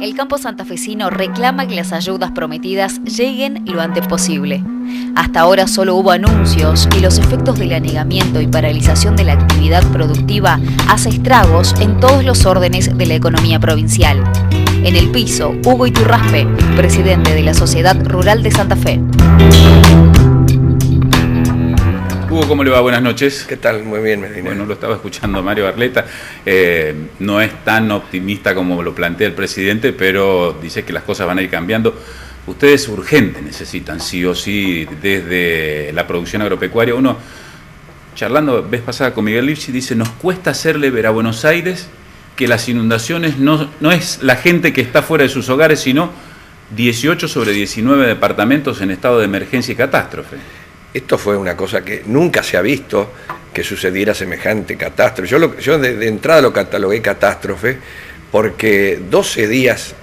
El campo santafesino reclama que las ayudas prometidas lleguen lo antes posible. Hasta ahora solo hubo anuncios y los efectos del anegamiento y paralización de la actividad productiva hace estragos en todos los órdenes de la economía provincial. En el piso, Hugo Iturraspe, presidente de la Sociedad Rural de Santa Fe. Hugo, ¿cómo le va? Buenas noches. ¿Qué tal? Muy bien, Medina. Bueno, lo estaba escuchando Mario Barletta. No es tan optimista como lo plantea el presidente, pero dice que las cosas van a ir cambiando. Ustedes urgente necesitan, sí o sí, desde la producción agropecuaria. Uno, charlando vez pasada con Miguel Lipsi, dice, nos cuesta hacerle ver a Buenos Aires que las inundaciones no es la gente que está fuera de sus hogares, sino 18 sobre 19 departamentos en estado de emergencia y catástrofe. Esto fue una cosa que nunca se ha visto que sucediera semejante catástrofe. Yo de entrada lo catalogué catástrofe porque 12 días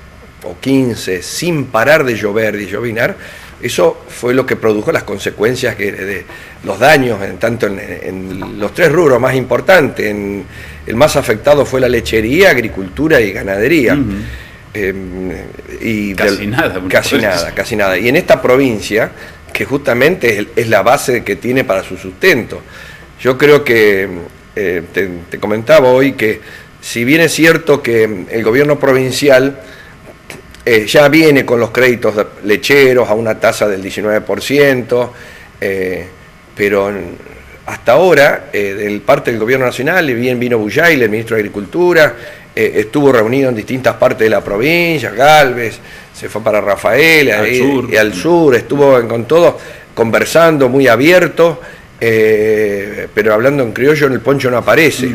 o 15 sin parar de llover, de llovinar, eso fue lo que produjo las consecuencias de los daños, tanto en los tres rubros más importantes. El más afectado fue la lechería, agricultura y ganadería. Casi nada. Y en esta provincia, que justamente es la base que tiene para su sustento. Yo creo que, te comentaba hoy que si bien es cierto que el gobierno provincial ya viene con los créditos lecheros a una tasa del 19%, pero hasta ahora, de parte del gobierno nacional, bien vino Bullay, el ministro de Agricultura, estuvo reunido en distintas partes de la provincia, Galvez, se fue para Rafael, al sur, estuvo con todo conversando, muy abierto, pero hablando en criollo, en el poncho no aparece.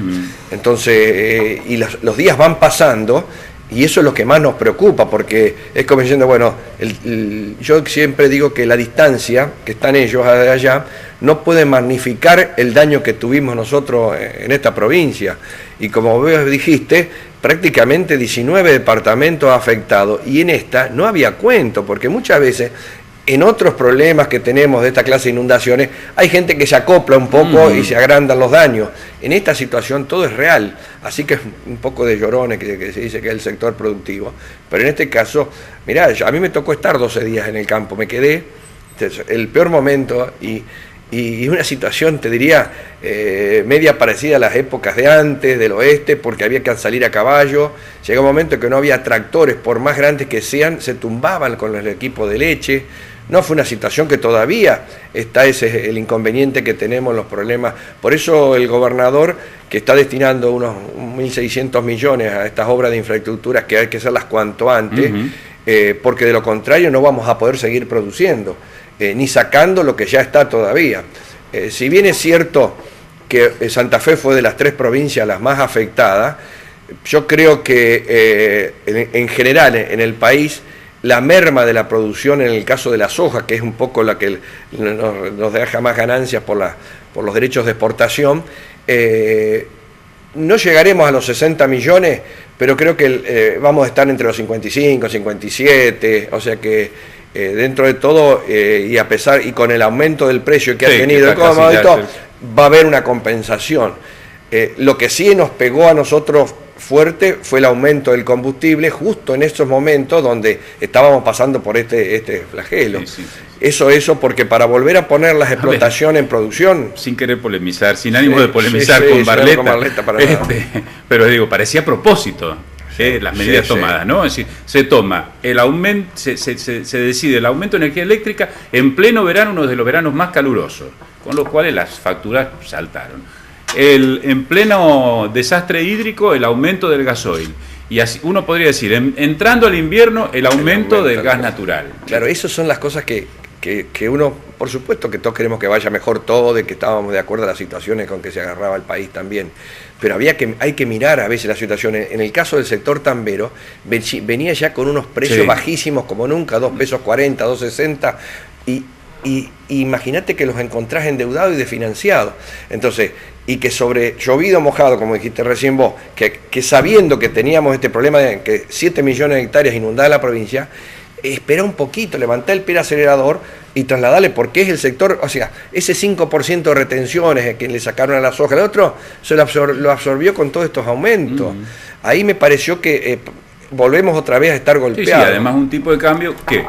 Entonces, y los días van pasando, y eso es lo que más nos preocupa, porque es como diciendo, bueno, yo siempre digo que la distancia que están ellos allá no puede magnificar el daño que tuvimos nosotros en esta provincia. Y como vos dijiste, prácticamente 19 departamentos afectados, y en esta no había cuento, porque muchas veces en otros problemas que tenemos de esta clase de inundaciones, hay gente que se acopla un poco y se agrandan los daños. En esta situación todo es real, así que es un poco de llorones que se dice que es el sector productivo. Pero en este caso, mirá, a mí me tocó estar 12 días en el campo, me quedé, el peor momento, y una situación, te diría, media parecida a las épocas de antes, del oeste, porque había que salir a caballo. Llegó un momento que no había tractores, por más grandes que sean, se tumbaban con el equipo de leche. No fue una situación que todavía está, ese es el inconveniente que tenemos, los problemas. Por eso el gobernador, que está destinando unos 1.600 millones a estas obras de infraestructuras, que hay que hacerlas cuanto antes, porque de lo contrario no vamos a poder seguir produciendo, ni sacando lo que ya está todavía. Si bien es cierto que Santa Fe fue de las tres provincias las más afectadas, yo creo que en general en el país la merma de la producción en el caso de la soja, que es un poco la que nos deja más ganancias por los derechos de exportación, no llegaremos a los 60 millones, pero creo que vamos a estar entre los 55, 57, o sea que dentro de todo, y a pesar, y con el aumento del precio que ha tenido el commodity, va a haber una compensación. Lo que sí nos pegó a nosotros fuerte fue el aumento del combustible justo en estos momentos donde estábamos pasando por este flagelo. Eso porque para volver a poner las explotaciones en producción... Sin querer polemizar, sin ánimo de polemizar con Barletta, pero digo, parecía a propósito. Las medidas tomadas, ¿no? Es decir, se toma el aumento, se decide el aumento de energía eléctrica en pleno verano, uno de los veranos más calurosos, con los cuales las facturas saltaron. En pleno desastre hídrico, el aumento del gasoil. Y así uno podría decir, entrando al invierno, el aumento del gas natural. Claro, esas son las cosas que uno, por supuesto que todos queremos que vaya mejor todo, de que estábamos de acuerdo a las situaciones con que se agarraba el país también. Pero hay que mirar a veces las situaciones. En el caso del sector tambero, venía ya con unos precios bajísimos como nunca, 2 pesos 40, 2.60, y imagínate que los encontrás endeudados y desfinanciados. Entonces, y que sobre llovido mojado, como dijiste recién vos, que sabiendo que teníamos este problema de que 7 millones de hectáreas inundadas en la provincia, espera un poquito, levantá el pie acelerador y trasladarle, porque es el sector, o sea, ese 5% de retenciones que le sacaron a la soja, el otro lo absorbió con todos estos aumentos. Ahí me pareció que volvemos otra vez a estar golpeados. Sí, además un tipo de cambio que,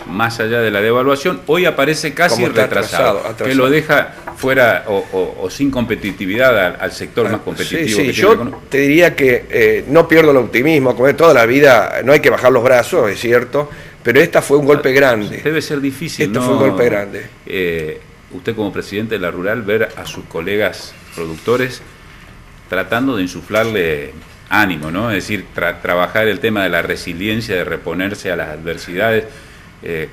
más allá de la devaluación, hoy aparece casi retrasado, que lo deja fuera o sin competitividad al sector más competitivo. Sí, yo te diría que no pierdo el optimismo, como toda la vida, no hay que bajar los brazos, es cierto, pero esta fue un golpe grande. Debe ser difícil, Esto fue un golpe grande. Usted como presidente de la Rural, ver a sus colegas productores tratando de insuflarle ánimo, ¿no? Es decir, trabajar el tema de la resiliencia, de reponerse a las adversidades,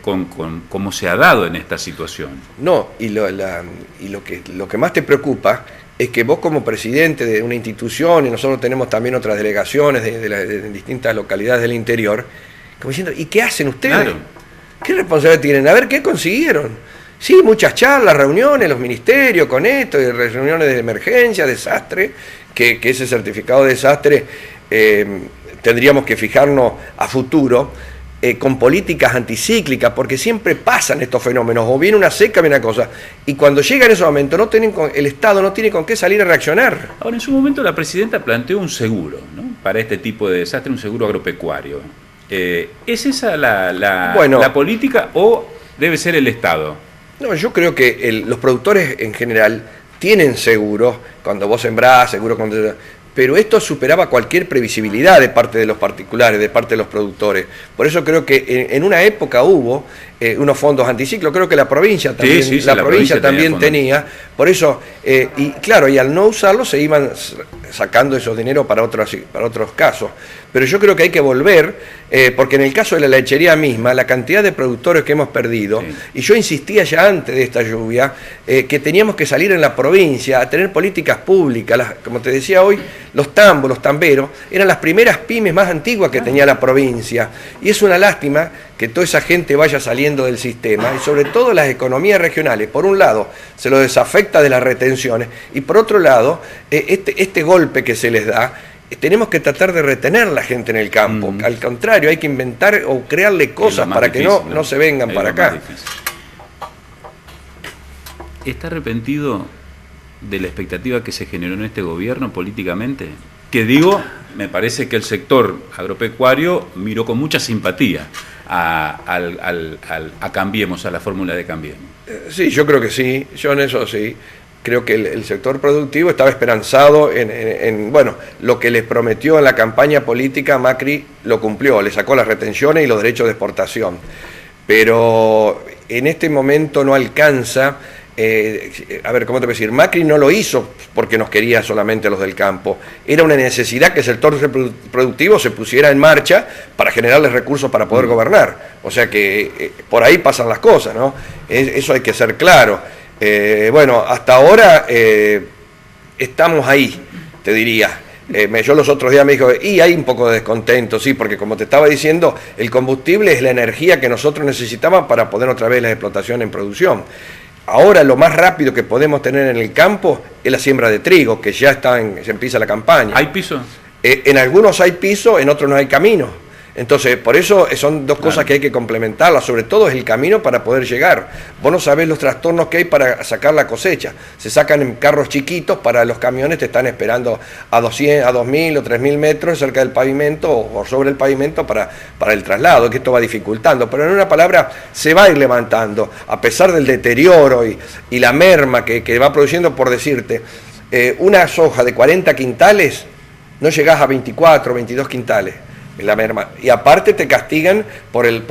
cómo se ha dado en esta situación. No, y lo que más te preocupa es que vos como presidente de una institución, y nosotros tenemos también otras delegaciones de distintas localidades del interior, como diciendo, ¿y qué hacen ustedes? Claro. ¿Qué responsabilidad tienen? A ver, ¿qué consiguieron? Sí, muchas charlas, reuniones, los ministerios con esto, y reuniones de emergencia, desastre, que ese certificado de desastre tendríamos que fijarnos a futuro con políticas anticíclicas, porque siempre pasan estos fenómenos, o viene una seca, viene una cosa, y cuando llega en ese momento el Estado no tiene con qué salir a reaccionar. Ahora, en su momento la presidenta planteó un seguro, ¿no?, para este tipo de desastre, un seguro agropecuario. ¿Es esa la política o debe ser el Estado? No, yo creo que los productores en general tienen seguros, cuando vos sembrás, seguro cuando... Pero esto superaba cualquier previsibilidad de parte de los particulares, de parte de los productores. Por eso creo que en una época hubo unos fondos anticiclo, creo que la provincia también, la provincia también tenía. Por eso, y claro, y al no usarlo se iban sacando esos dineros para otros casos. Pero yo creo que hay que volver, porque en el caso de la lechería misma, la cantidad de productores que hemos perdido, y yo insistía ya antes de esta lluvia, que teníamos que salir en la provincia a tener políticas públicas, como te decía hoy, los tambos, los tamberos, eran las primeras pymes más antiguas que tenía la provincia, y es una lástima que toda esa gente vaya saliendo del sistema, y sobre todo las economías regionales, por un lado, se lo desafecta de las retenciones, y por otro lado, este golpe que se les da, tenemos que tratar de retener la gente en el campo. Al contrario, hay que inventar o crearle cosas para que no se vengan para acá. ¿Está arrepentido de la expectativa que se generó en este gobierno políticamente? Que digo, me parece que el sector agropecuario miró con mucha simpatía a Cambiemos, a la fórmula de Cambiemos. Sí, yo creo que sí, yo en eso sí. Creo que el sector productivo estaba esperanzado en lo que les prometió en la campaña política. Macri lo cumplió, le sacó las retenciones y los derechos de exportación. Pero en este momento no alcanza, a ver, ¿cómo te voy a decir? Macri no lo hizo porque nos quería solamente a los del campo. Era una necesidad que el sector productivo se pusiera en marcha para generarles recursos para poder gobernar. O sea que por ahí pasan las cosas, ¿no? Eso hay que ser claro. Hasta ahora estamos ahí, te diría. Yo los otros días me dijo, y hay un poco de descontento, sí, porque como te estaba diciendo, el combustible es la energía que nosotros necesitamos para poner otra vez la explotación en producción. Ahora lo más rápido que podemos tener en el campo es la siembra de trigo, que ya se empieza la campaña. ¿Hay piso? En algunos hay piso, en otros no hay camino. Entonces, por eso son dos cosas que hay que complementarlas, sobre todo es el camino para poder llegar. Vos no sabés los trastornos que hay para sacar la cosecha. Se sacan en carros chiquitos, para los camiones te están esperando a 200, a 2.000 o 3.000 metros cerca del pavimento o sobre el pavimento para el traslado, que esto va dificultando. Pero en una palabra, se va a ir levantando, a pesar del deterioro y la merma que va produciendo, por decirte, una soja de 40 quintales, no llegás a 24, 22 quintales. La merma. Y aparte te castigan por el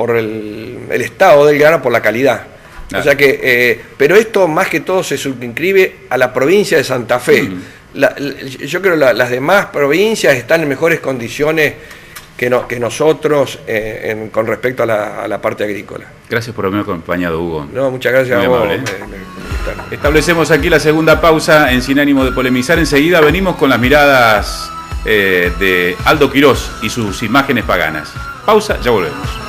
estado del grano, por la calidad. O sea que, pero esto más que todo se circunscribe a la provincia de Santa Fe. Yo creo que las demás provincias están en mejores condiciones que nosotros con respecto a la parte agrícola. Gracias por haberme acompañado, Hugo. No, muchas gracias a vos. Amable, Establecemos aquí la segunda pausa en Sin Ánimo de Polemizar. Enseguida venimos con las miradas de Aldo Quirós y sus imágenes paganas. Pausa, ya volvemos.